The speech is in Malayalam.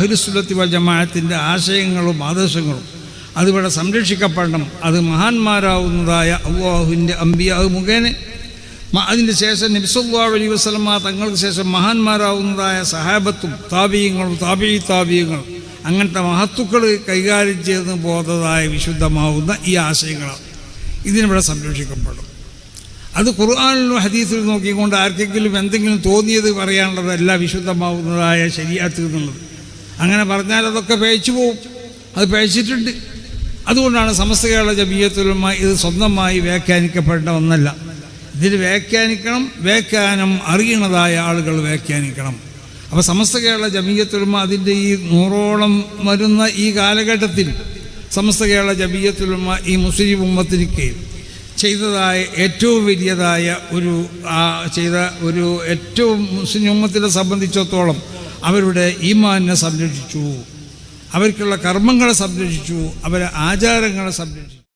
അഹ്ലുസുന്നത്തി വൽ ജമാഅത്തിൻ്റെ ആശയങ്ങളും ആദർശങ്ങളും അതിവിടെ സംരക്ഷിക്കപ്പെടണം. അത് മഹാന്മാരാവുന്നതായ അല്ലാഹുവിൻ്റെ അംബിയാ മുഖേന, അതിൻ്റെ ശേഷം നബി സല്ലല്ലാഹു അലൈഹി വസല്ലമ തങ്ങൾക്ക് ശേഷം മഹാന്മാരാവുന്നതായ സഹാബത്തും താബിഈങ്ങളും താബിഈങ്ങളും അങ്ങനത്തെ മഹത്തുക്കൾ കൈകാര്യം ചെയ്ത് പോകുന്നതായ വിശുദ്ധമാവുന്ന ഈ ആശയങ്ങളാണ് ഇതിനിവിടെ സംരക്ഷിക്കപ്പെടും. അത് ഖുർആനിലും ഹദീസിലും നോക്കിക്കൊണ്ട് ആർക്കെങ്കിലും എന്തെങ്കിലും തോന്നിയത് പറയാനുള്ളതല്ല വിശുദ്ധമാവുന്നതായ ശരീഅത്ത് എന്നുള്ളത്. അങ്ങനെ പറഞ്ഞാൽ അതൊക്കെ പേച്ചു പോവും. അത് പേച്ചിട്ടുണ്ട്. അതുകൊണ്ടാണ് സമസ്ത കേരള ജമിയത്തുൽ ഉലമ ഇത് സ്വന്തമായി വ്യാഖ്യാനിക്കപ്പെടേണ്ട ഒന്നല്ല. ഇതിൽ വ്യാഖ്യാനിക്കണം, വ്യാഖ്യാനം അറിയണതായ ആളുകൾ വ്യാഖ്യാനിക്കണം. അപ്പോൾ സമസ്ത കേരള ജമിയത്തുൽ ഉലമ അതിൻ്റെ ഈ 100ഓളം വരുന്ന ഈ കാലഘട്ടത്തിൽ സമസ്ത കേരള ജമിയത്തുൽ ഉലമ ഈ മുസ്ലിം ഉമ്മത്തിലേക്ക് ചെയ്തതായ ഏറ്റവും വലിയതായ ഏറ്റവും മുസ്ലിം ഉമ്മത്തിനെ സംബന്ധിച്ചിടത്തോളം അവരുടെ ഈമാനിനെ സംരക്ഷിച്ചു, അവർക്കുള്ള കർമ്മങ്ങളെ സംരക്ഷിച്ചു, അവരെ ആചാരങ്ങളെ സംരക്ഷിച്ചു.